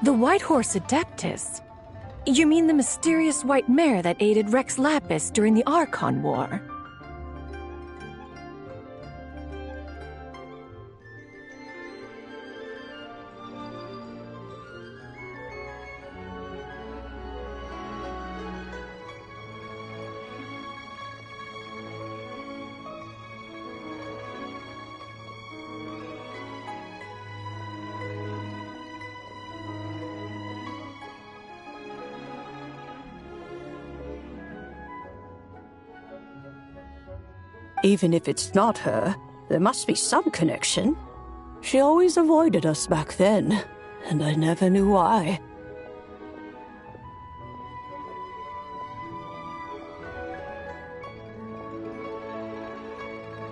The White Horse Adeptus? You mean the mysterious white mare that aided Rex Lapis during the Archon War? Even if it's not her, there must be some connection. She always avoided us back then, and I never knew why.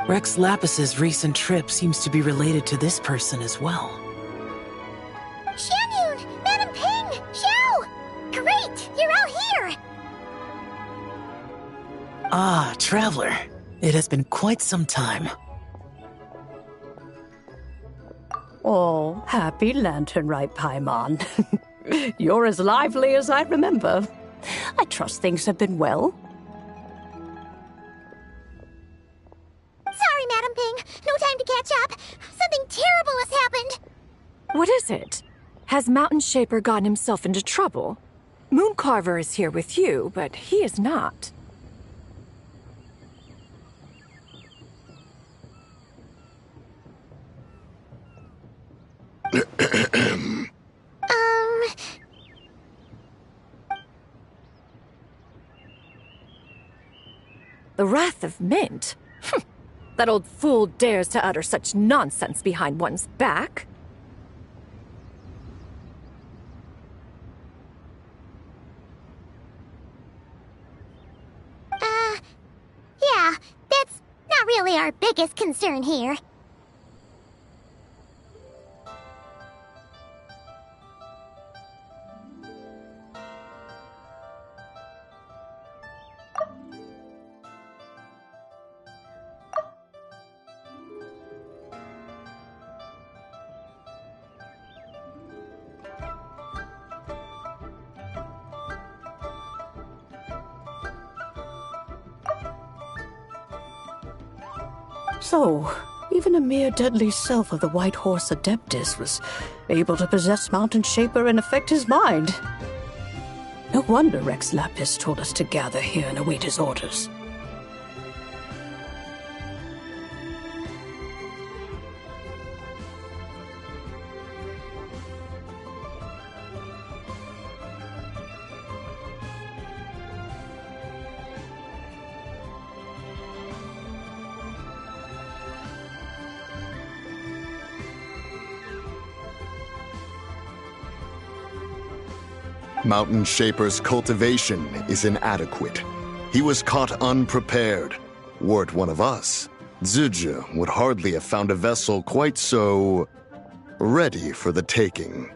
Rex Lapis's recent trip seems to be related to this person as well. Xianyun! Madam Ping! Xiao! Great! You're out here! Ah, Traveler. It has been quite some time. Oh, happy Lanternlit, Paimon. You're as lively as I remember. I trust things have been well. Sorry, Madam Ping. No time to catch up. Something terrible has happened. What is it? Has Mountain Shaper gotten himself into trouble? Mooncarver is here with you, but he is not. The Wrath of Mint? That old fool dares to utter such nonsense behind one's back. Yeah, that's not really our biggest concern here. So, even a mere deadly self of the White Horse Adeptus was able to possess Mountain Shaper and affect his mind. No wonder Rex Lapis told us to gather here and await his orders. Mountain Shaper's cultivation is inadequate. He was caught unprepared. Were it one of us, Zizhi would hardly have found a vessel quite so ready for the taking.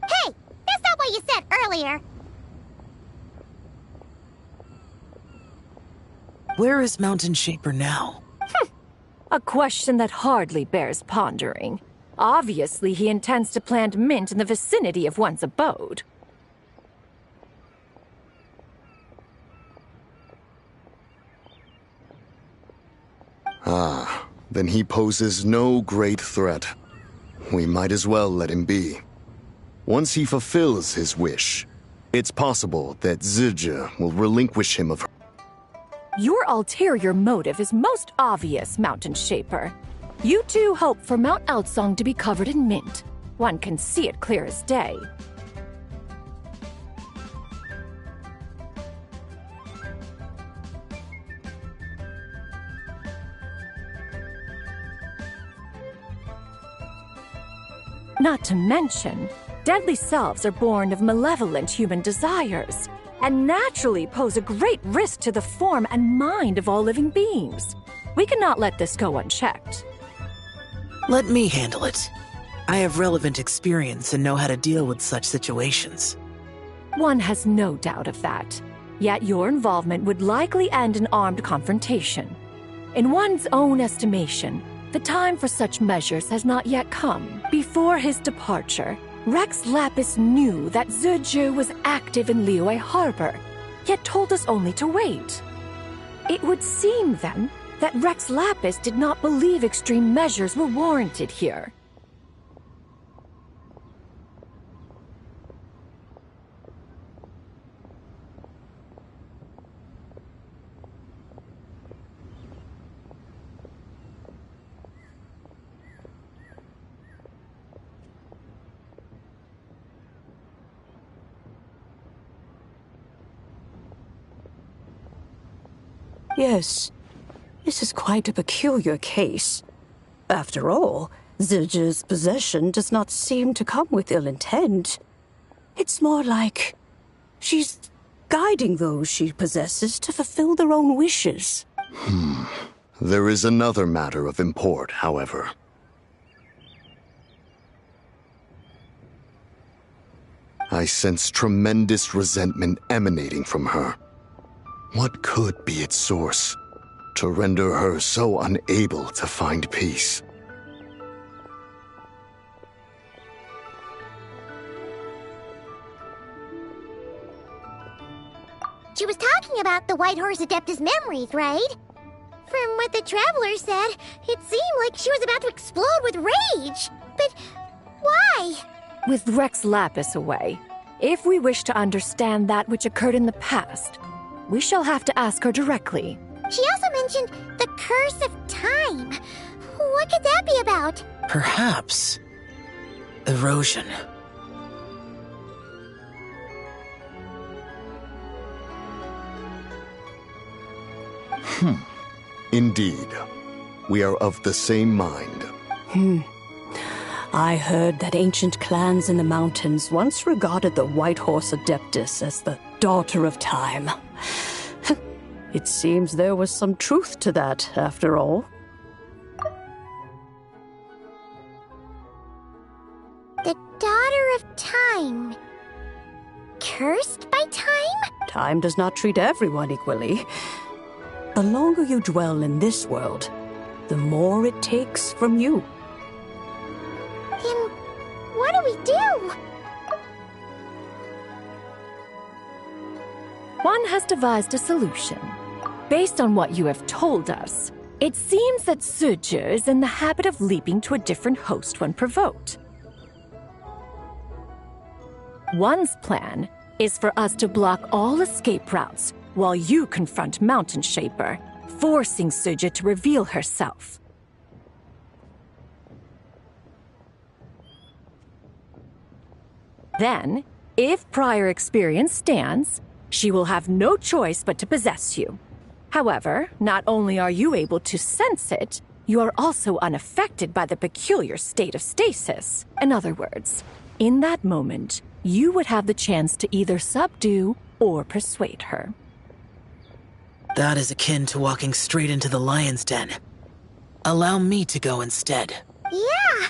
Hey, that's not what you said earlier. Where is Mountain Shaper now? A question that hardly bears pondering. Obviously, he intends to plant mint in the vicinity of one's abode. Ah, then he poses no great threat. We might as well let him be. Once he fulfills his wish, it's possible that Zizhi will relinquish him of her. Your ulterior motive is most obvious, Mountain Shaper. You two hope for Mount Eltsong to be covered in mint. One can see it clear as day. Not to mention, deadly selves are born of malevolent human desires, and naturally pose a great risk to the form and mind of all living beings. We cannot let this go unchecked. Let me handle it. I have relevant experience and know how to deal with such situations. One has no doubt of that. Yet your involvement would likely end in armed confrontation. In one's own estimation, the time for such measures has not yet come. Before his departure, Rex Lapis knew that Zizhi was active in Liyue Harbor, yet told us only to wait. It would seem, then, that Rex Lapis did not believe extreme measures were warranted here. Yes, this is quite a peculiar case. After all, Zizhi's possession does not seem to come with ill intent. It's more like she's guiding those she possesses to fulfill their own wishes. There is another matter of import, however. I sense tremendous resentment emanating from her. What could be its source to render her so unable to find peace? She was talking about the White Horse Adeptus memories, right? From what the Traveler said, it seemed like she was about to explode with rage. But why? With Rex Lapis away, if we wish to understand that which occurred in the past, we shall have to ask her directly. She also mentioned the Curse of Time. What could that be about? Perhaps erosion. Indeed, we are of the same mind. I heard that ancient clans in the mountains once regarded the White Horse Adeptus as the daughter of time. It seems there was some truth to that, after all. The Daughter of Time. Cursed by time? Time does not treat everyone equally. The longer you dwell in this world, the more it takes from you. Then what do we do? One has devised a solution. Based on what you have told us, it seems that Zizhi is in the habit of leaping to a different host when provoked. One's plan is for us to block all escape routes while you confront Mountain Shaper, forcing Zizhi to reveal herself. Then, if prior experience stands, she will have no choice but to possess you. However, not only are you able to sense it, you are also unaffected by the peculiar state of stasis. In other words, in that moment, you would have the chance to either subdue or persuade her. That is akin to walking straight into the lion's den. Allow me to go instead. Yeah!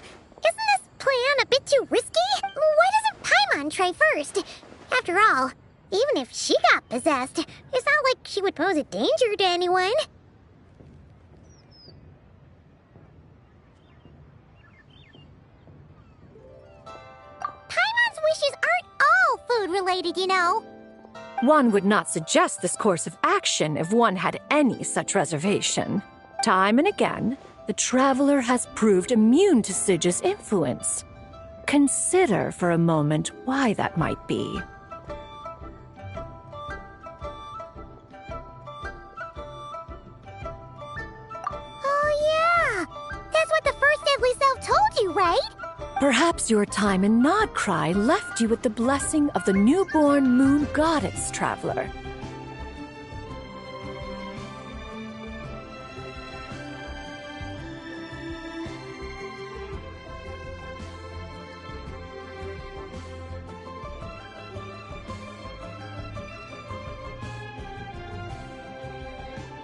Isn't this plan a bit too risky? Why doesn't Paimon try first? After all, even if she got possessed, it's not like she would pose a danger to anyone. Paimon's wishes aren't all food-related, you know. One would not suggest this course of action if one had any such reservation. Time and again, the traveler has proved immune to Sidge's influence. Consider for a moment why that might be. Oh yeah! That's what the first deadly self told you, right? Perhaps your time in Nodcry left you with the blessing of the newborn moon goddess, traveler.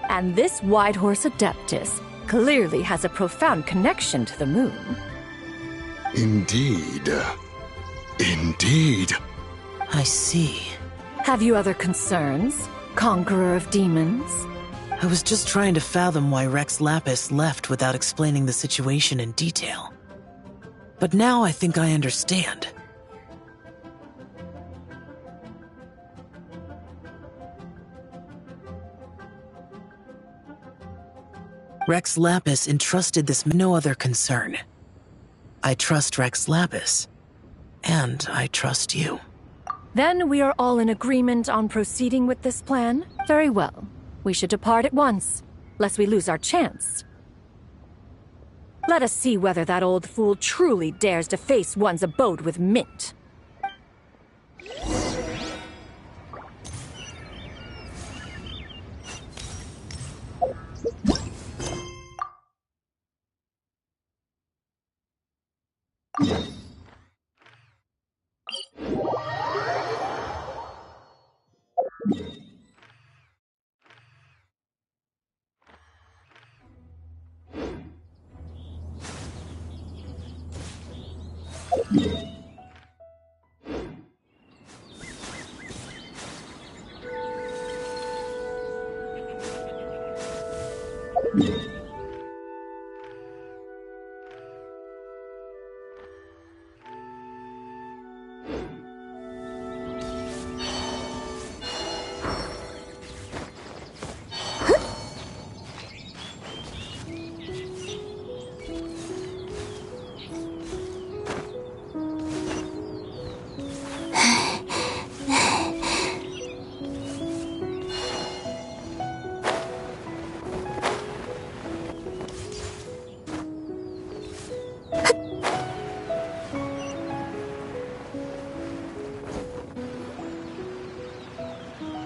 And this White Horse Adeptus clearly has a profound connection to the moon. Indeed. Indeed. I see. Have you other concerns, Conqueror of Demons? I was just trying to fathom why Rex Lapis left without explaining the situation in detail. But now I think I understand. Rex Lapis entrusted this no other concern. I trust Rex Lapis, and I trust you. Then we are all in agreement on proceeding with this plan? Very well. We should depart at once, lest we lose our chance. Let us see whether that old fool truly dares to face one's abode with Mint.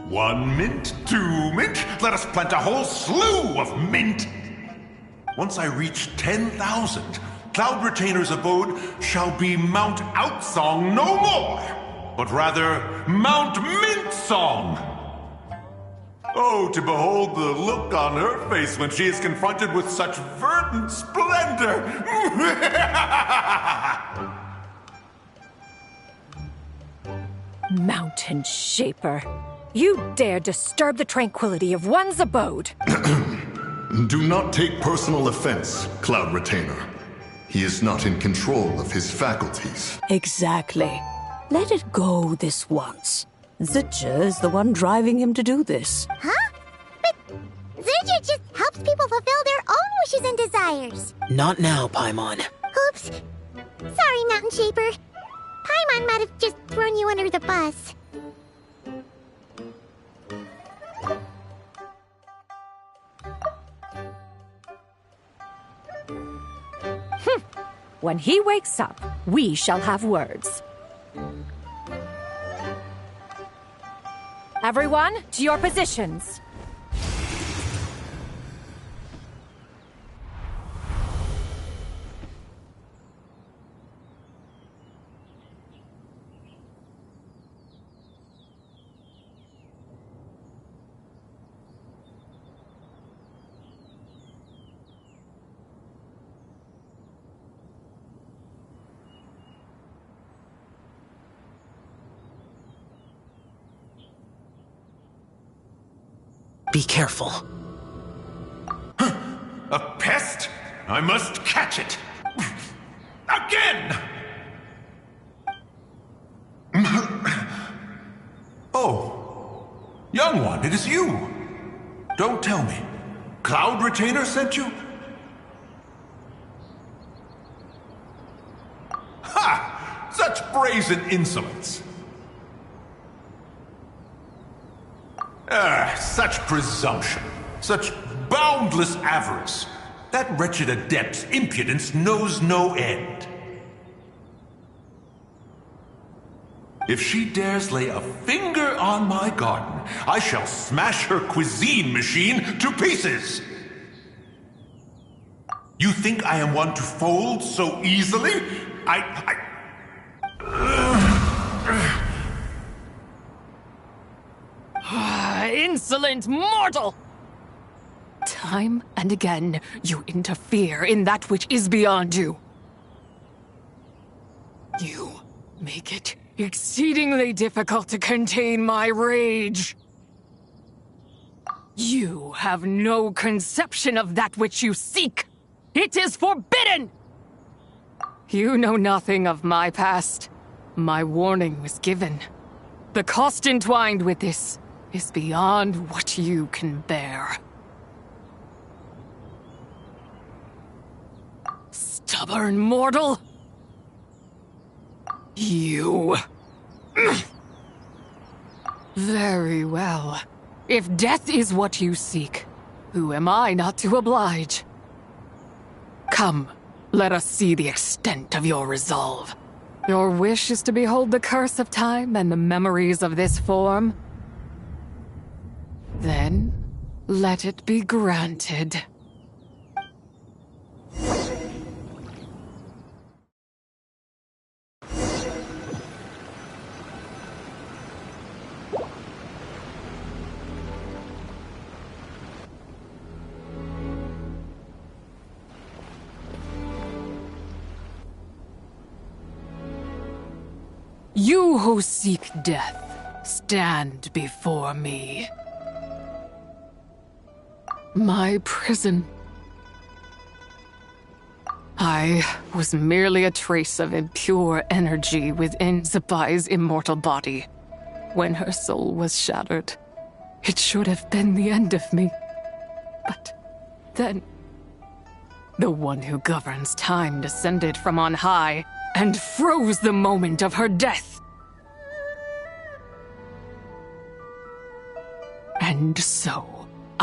One mint, two mint, let us plant a whole slew of mint! Once I reach 10,000, Cloud Retainer's abode shall be Mount Outsong no more, but rather Mount Mint Song! Oh, to behold the look on her face when she is confronted with such verdant splendor! Mountain Shaper, you dare disturb the tranquility of one's abode! Do not take personal offense, Cloud Retainer. He is not in control of his faculties. Exactly. Let it go this once. Zidja is the one driving him to do this. Huh? But Zidja just helps people fulfill their own wishes and desires. Not now, Paimon. Oops. Sorry, Mountain Shaper. Paimon might have just thrown you under the bus. When he wakes up, we shall have words. Everyone, to your positions. Be careful. A pest? I must catch it! Again! Oh, young one, it is you. Don't tell me. Cloud Retainer sent you? Ha! Such brazen insolence! Such presumption. Such boundless avarice. That wretched adept's impudence knows no end. If she dares lay a finger on my garden, I shall smash her cuisine machine to pieces! You think I am one to fold so easily? Insolent mortal! Time and again, you interfere in that which is beyond you. You make it exceedingly difficult to contain my rage. You have no conception of that which you seek. It is forbidden! You know nothing of my past. My warning was given. The cost entwined with this is beyond what you can bear. Stubborn mortal! You... Very well. If death is what you seek, who am I not to oblige? Come, let us see the extent of your resolve. Your wish is to behold the curse of time and the memories of this form? Then, let it be granted. You who seek death, stand before me. My prison. I was merely a trace of impure energy within Zapai's immortal body. When her soul was shattered, it should have been the end of me. But then, the one who governs time descended from on high and froze the moment of her death. And so,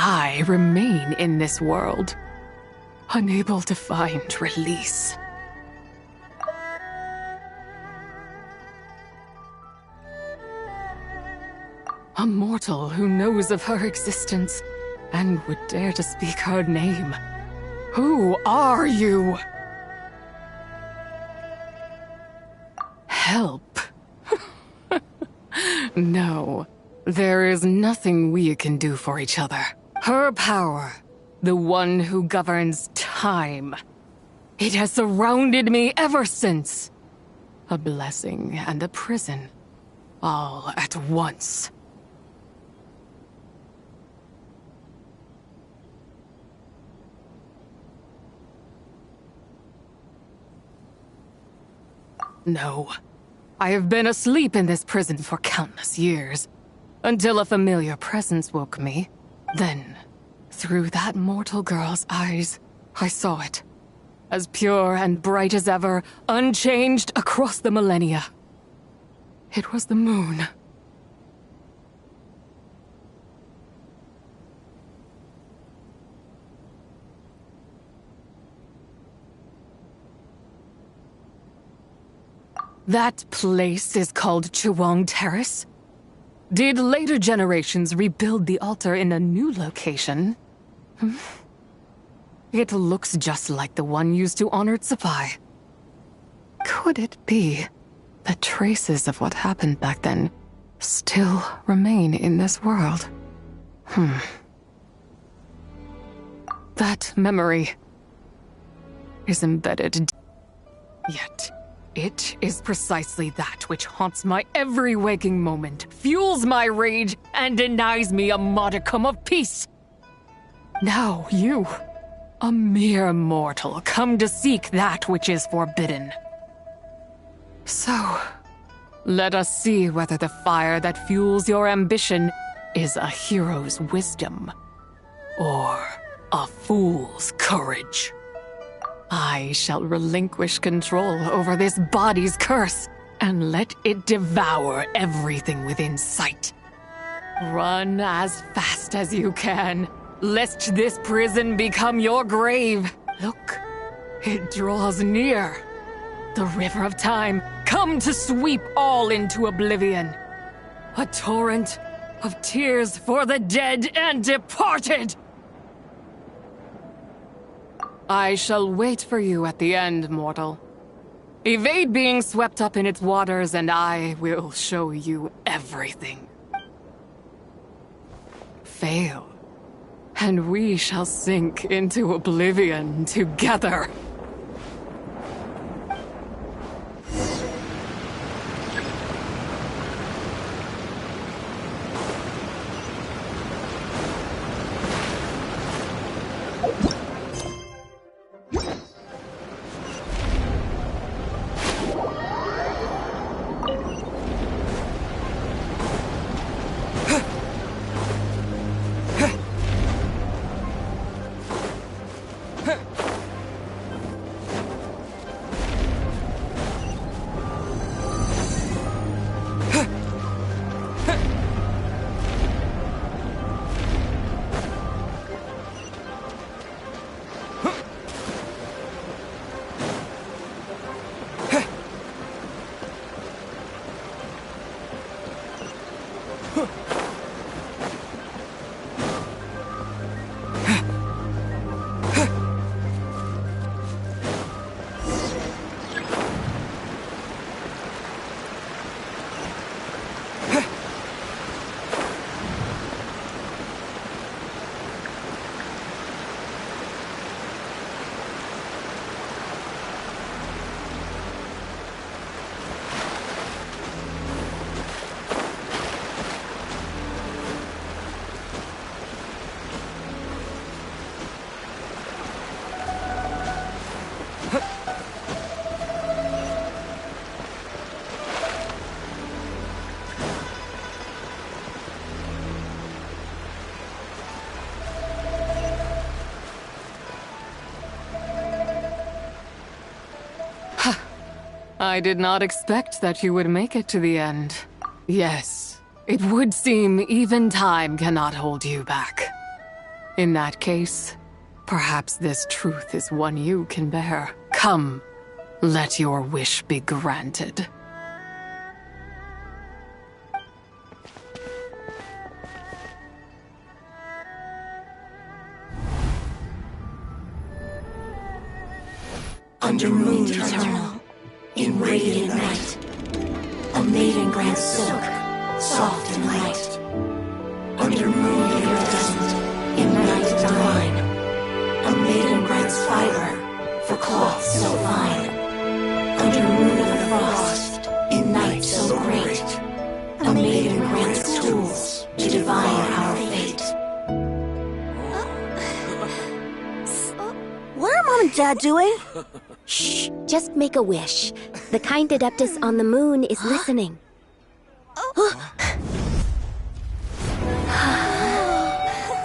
I remain in this world, unable to find release. A mortal who knows of her existence and would dare to speak her name. Who are you? Help. No, there is nothing we can do for each other. Her power, the one who governs time, it has surrounded me ever since. A blessing and a prison, all at once. No. I have been asleep in this prison for countless years, until a familiar presence woke me. Then, through that mortal girl's eyes, I saw it. As pure and bright as ever, unchanged across the millennia. It was the moon. That place is called Chuang Terrace? Did later generations rebuild the altar in a new location? It looks just like the one used to honor Tsupai. Could it be that traces of what happened back then still remain in this world? That memory is embedded. Yet, it is precisely that which haunts my every waking moment, fuels my rage, and denies me a modicum of peace. Now you, a mere mortal, come to seek that which is forbidden. So, let us see whether the fire that fuels your ambition is a hero's wisdom or a fool's courage. I shall relinquish control over this body's curse and let it devour everything within sight. Run as fast as you can, lest this prison become your grave. Look, it draws near. The river of time, come to sweep all into oblivion. A torrent of tears for the dead and departed. I shall wait for you at the end, mortal. Evade being swept up in its waters, and I will show you everything. Fail, and we shall sink into oblivion together. I did not expect that you would make it to the end. Yes, it would seem even time cannot hold you back. In that case, perhaps this truth is one you can bear. Come, let your wish be granted. Under moon eternal, in radiant night, a maiden grants silk, soft and light. Under moon iridescent, in night divine, a maiden grants fiber for cloth so fine. Under moon of the frost, in night so great, a maiden grants tools to divine our fate. What are Mom and Dad doing? Shh, just make a wish. The kind Adeptus on the moon is listening.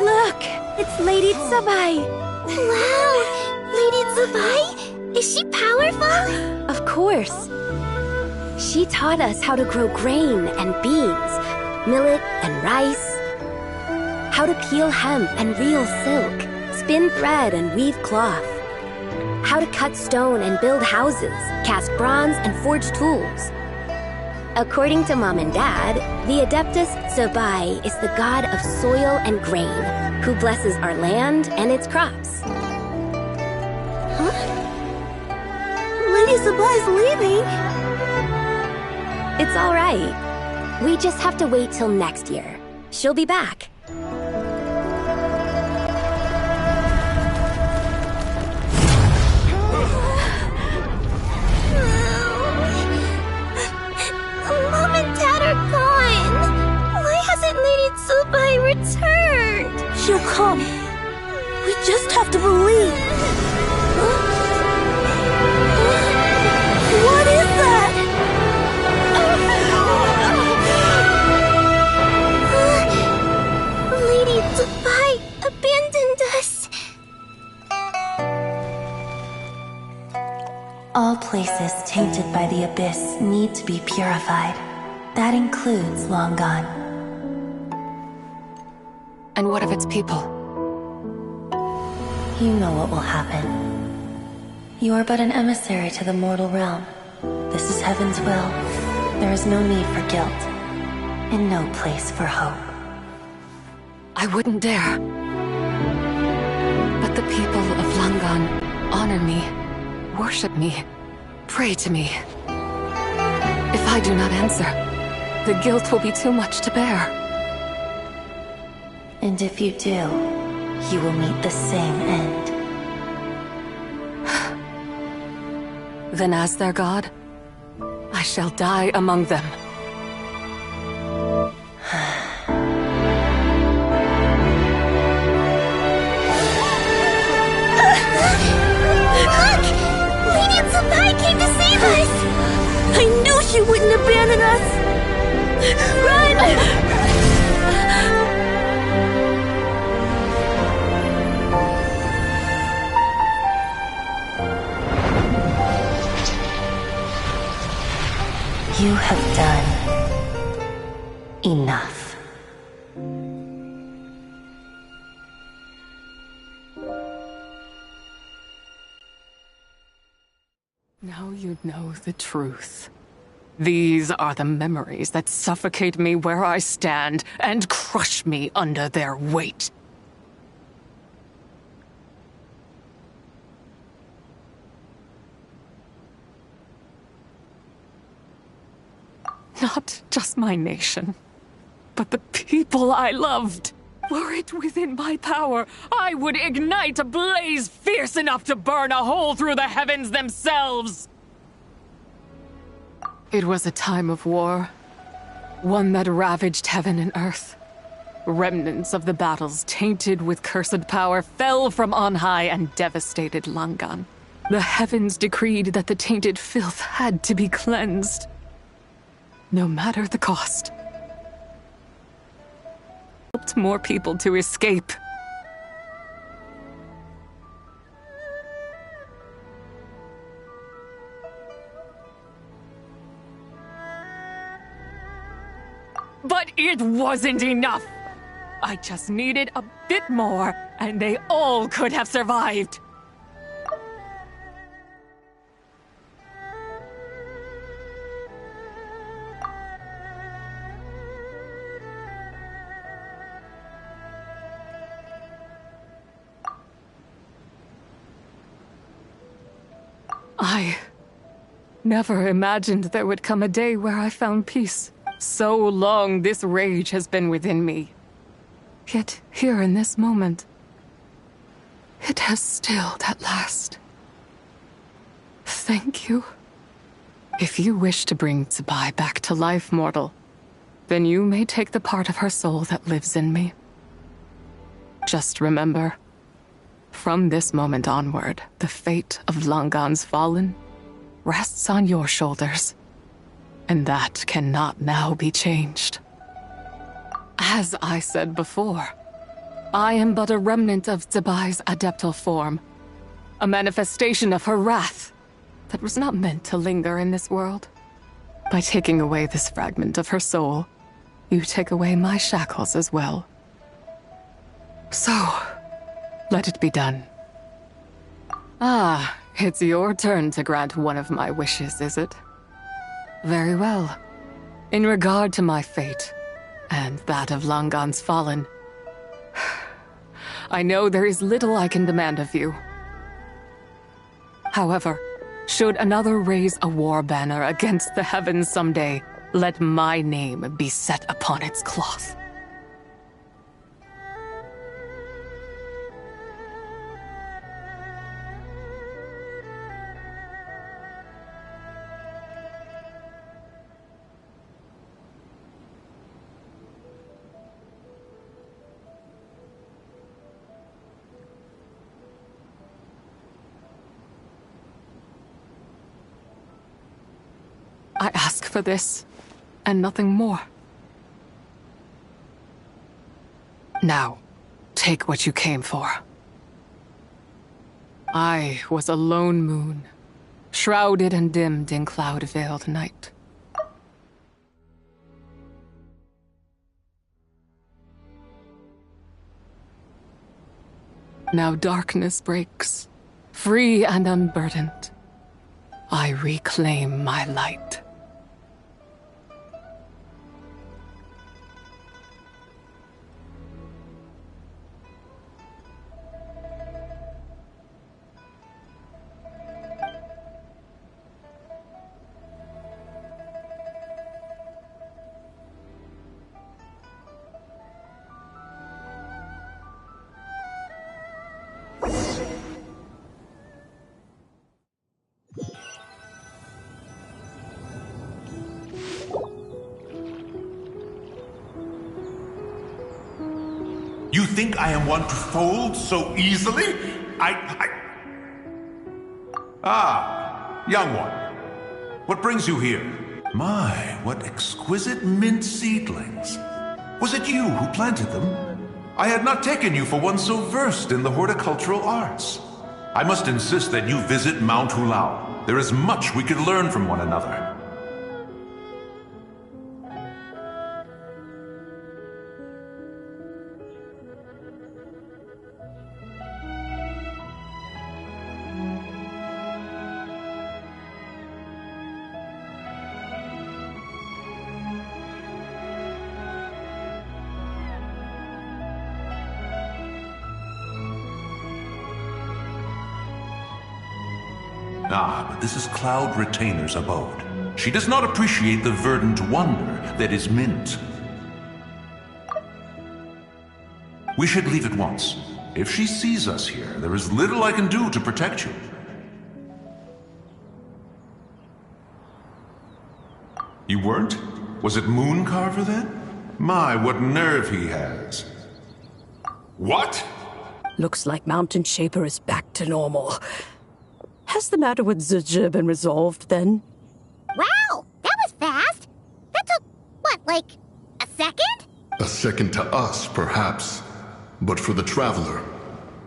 Look, it's Lady Tsubai. Wow! Lady Tsubai? Is she powerful? Of course. She taught us how to grow grain and beans, millet and rice, how to peel hemp and reel silk, spin thread and weave cloth, how to cut stone and build houses, cast bronze and forge tools. According to Mom and Dad, the Adeptus Zabai is the god of soil and grain, who blesses our land and its crops. Huh? Lady Zabai's leaving. It's all right. We just have to wait till next year. She'll be back. Mom and Dad are gone. Why hasn't Lady Zabai returned? She'll come. We just have to believe. What is that? Lady Zabai abandoned us. All places tainted by the abyss need to be purified. That includes Long Gone. And what of its people? You know what will happen. You are but an emissary to the mortal realm. This is Heaven's will. There is no need for guilt, and no place for hope. I wouldn't dare. But the people of Langan honor me, worship me, pray to me. If I do not answer, the guilt will be too much to bear. And if you do, you will meet the same end. Then as their god, I shall die among them. Look! Lady Zabai came to save us! I knew she wouldn't abandon us! Run! You have done enough. Now you know the truth. These are the memories that suffocate me where I stand and crush me under their weight. Not just my nation, but the people I loved. Were it within my power, I would ignite a blaze fierce enough to burn a hole through the heavens themselves. It was a time of war, one that ravaged heaven and earth. Remnants of the battles tainted with cursed power fell from on high and devastated Langan. The heavens decreed that the tainted filth had to be cleansed, no matter the cost. Helped more people to escape. But it wasn't enough. I just needed a bit more, and they all could have survived. I never imagined there would come a day where I found peace. So long this rage has been within me. Yet here in this moment, it has stilled at last. Thank you. If you wish to bring Zabai back to life, mortal, then you may take the part of her soul that lives in me. Just remember, from this moment onward, the fate of Langan's fallen rests on your shoulders, and that cannot now be changed. As I said before, I am but a remnant of Zabai's adeptal form, a manifestation of her wrath that was not meant to linger in this world. By taking away this fragment of her soul, you take away my shackles as well. So, let it be done. Ah, it's your turn to grant one of my wishes, is it? Very well. In regard to my fate, and that of Langan's fallen, I know there is little I can demand of you. However, should another raise a war banner against the heavens someday, let my name be set upon its cloth. I ask for this, and nothing more. Now, take what you came for. I was a lone moon, shrouded and dimmed in cloud-veiled night. Now darkness breaks, free and unburdened. I reclaim my light. You think I am one to fold so easily? Ah, young one. What brings you here? My, what exquisite mint seedlings. Was it you who planted them? I had not taken you for one so versed in the horticultural arts. I must insist that you visit Mount Hulao. There is much we could learn from one another. Ah, but this is Cloud Retainer's abode. She does not appreciate the verdant wonder that is mint. We should leave at once. If she sees us here, there is little I can do to protect you. You weren't? Was it Mooncarver then? My, what nerve he has. What? Looks like Mountain Shaper is back to normal. Has the matter with Zizhi been resolved, then? Wow! That was fast! That took, what, like, a second? A second to us, perhaps. But for the Traveler,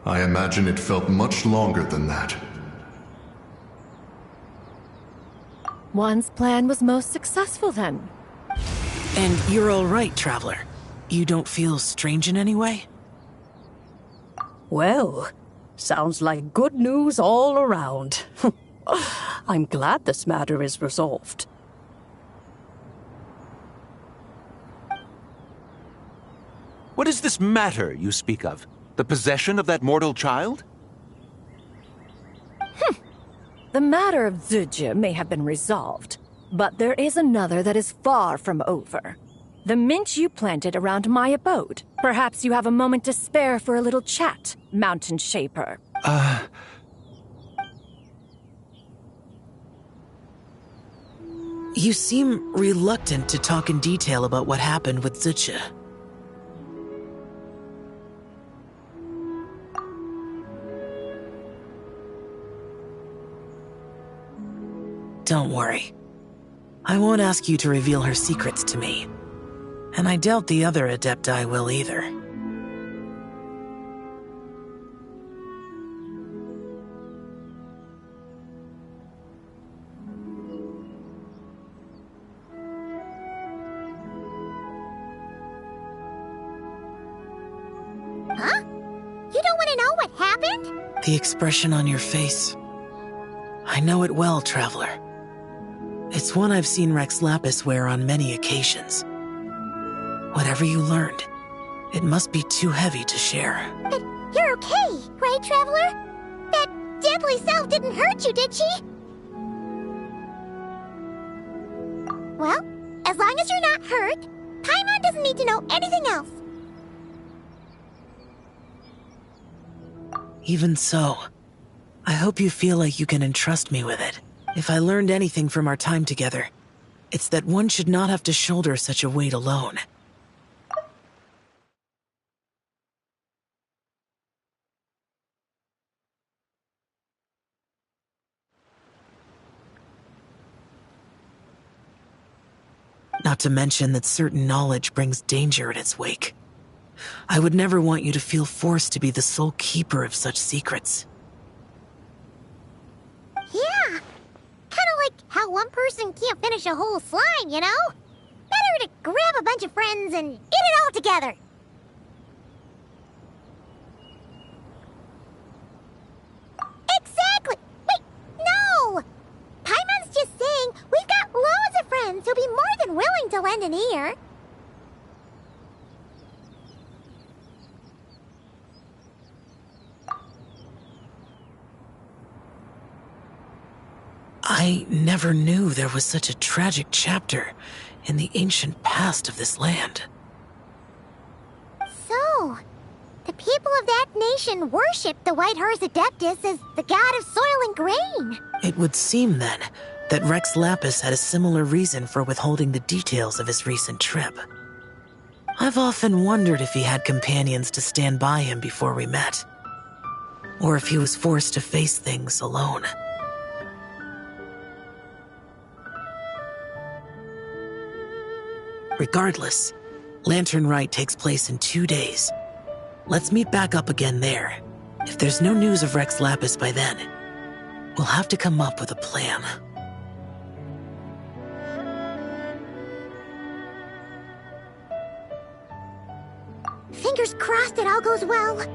I imagine it felt much longer than that. One's plan was most successful, then. And you're all right, Traveler. You don't feel strange in any way? Well, sounds like good news all around. I'm glad this matter is resolved. What is this matter you speak of? The possession of that mortal child? The matter of Zizhi may have been resolved, but there is another that is far from over. The mint you planted around my abode. Perhaps you have a moment to spare for a little chat, Mountain Shaper. You seem reluctant to talk in detail about what happened with Zizhi. Don't worry. I won't ask you to reveal her secrets to me. And I doubt the other Adepti will either. Huh? You don't want to know what happened? The expression on your face. I know it well, Traveler. It's one I've seen Rex Lapis wear on many occasions. Whatever you learned, it must be too heavy to share. But you're okay, right, Traveler? That deadly self didn't hurt you, did she? Well, as long as you're not hurt, Paimon doesn't need to know anything else. Even so, I hope you feel like you can entrust me with it. If I learned anything from our time together, it's that one should not have to shoulder such a weight alone. Not to mention that certain knowledge brings danger in its wake. I would never want you to feel forced to be the sole keeper of such secrets. Yeah, kind of like how one person can't finish a whole slime, you know? Better to grab a bunch of friends and eat it all together. Exactly! Wait, no! Paimon's just saying we've got loads of friends who'll be more than willing to lend an ear. I never knew there was such a tragic chapter in the ancient past of this land. So, the people of that nation worship the White Horse Adeptus as the god of soil and grain. It would seem, then, that Rex Lapis had a similar reason for withholding the details of his recent trip. I've often wondered if he had companions to stand by him before we met, or if he was forced to face things alone. Regardless, Lanternlit takes place in 2 days. Let's meet back up again there. If there's no news of Rex Lapis by then, we'll have to come up with a plan. Fingers crossed it all goes well.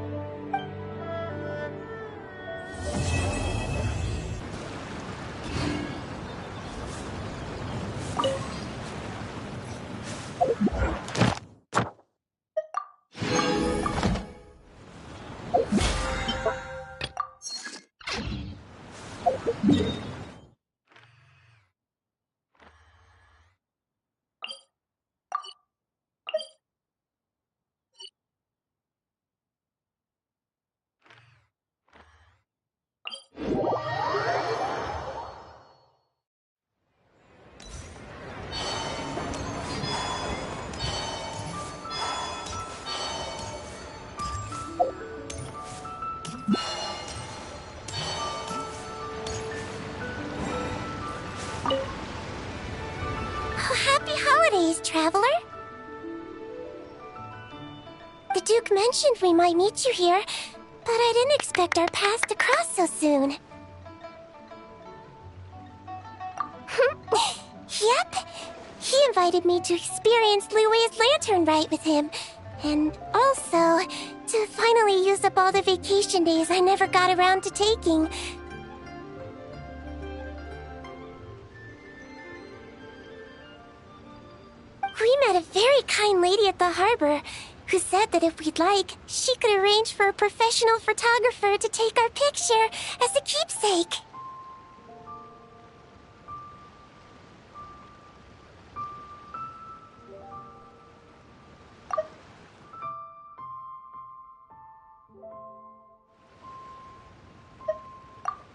Happy holidays, Traveler. The Duke mentioned we might meet you here, but I didn't expect our paths to cross so soon. Yep. He invited me to experience Lui's Lanternlit with him, and also to finally use up all the vacation days I never got around to taking. We met a very kind lady at the harbor who said that if we'd like, she could arrange for a professional photographer to take our picture as a keepsake.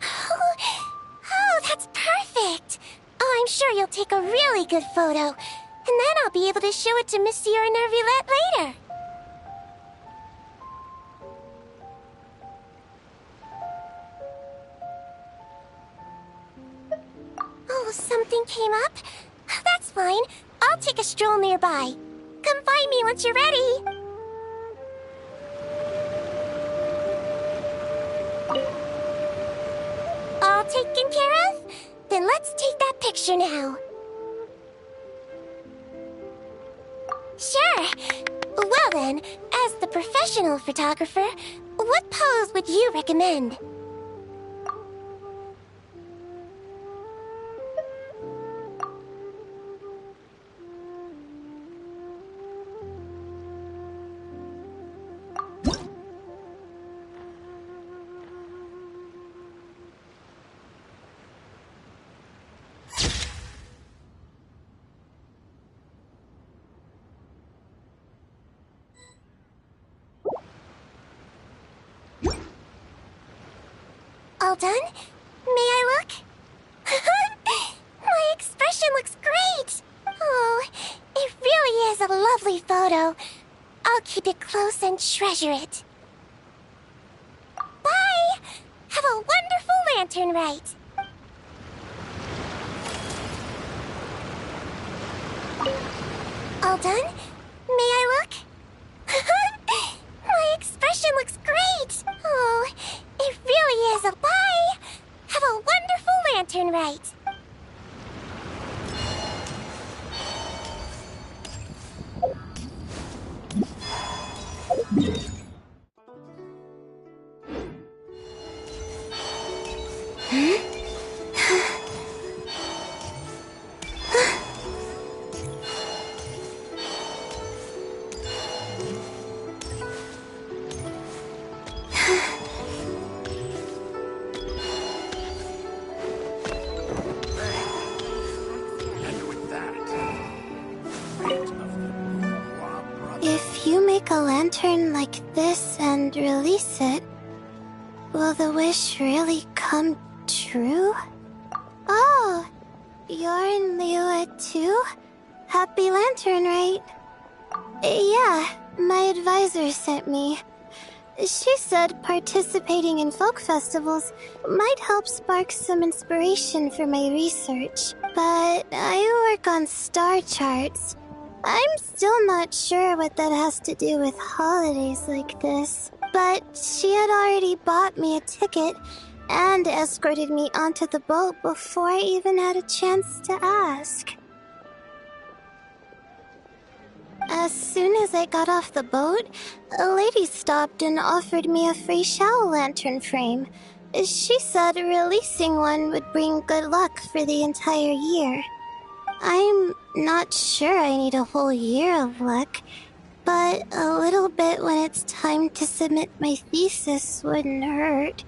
Oh, that's perfect! Oh, I'm sure you'll take a really good photo. And then I'll be able to show it to Monsieur Nervilette later. Oh, something came up? That's fine. I'll take a stroll nearby. Come find me once you're ready. All taken care of? Then let's take that picture now. Sure. Well then, as the professional photographer, what pose would you recommend? All done? May I look? My expression looks great! Oh, it really is a lovely photo. I'll keep it close and treasure it. Bye! Have a wonderful lantern rite! All done? May I look? My expression looks great! Oh, it really is a bye! Have a wonderful lantern rite! If you make a lantern like this and release it, will the wish really come true? Oh, you're in Liyue too? Happy lantern, right? Yeah, my advisor sent me. She said participating in folk festivals might help spark some inspiration for my research. But I work on star charts. I'm still not sure what that has to do with holidays like this. But she had already bought me a ticket and escorted me onto the boat before I even had a chance to ask. As soon as I got off the boat, a lady stopped and offered me a free shadow lantern frame. She said releasing one would bring good luck for the entire year. I'm not sure I need a whole year of luck, but a little bit when it's time to submit my thesis wouldn't hurt.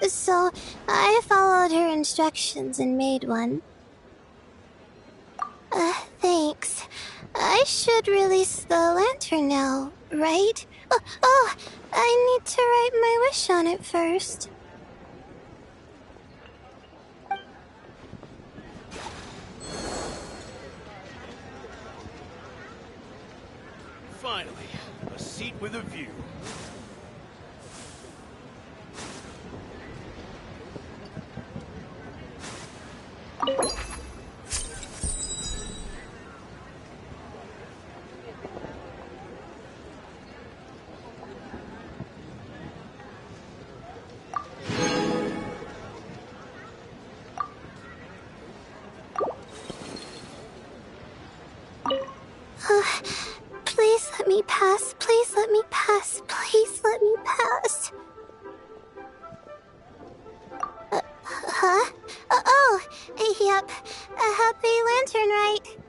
So, I followed her instructions and made one. Thanks. I should release the lantern now, right? Oh, I need to write my wish on it first. Finally, a seat with a view. Please let me pass. Please let me pass. Please let me pass. Huh? Oh, yep. A happy lantern rite.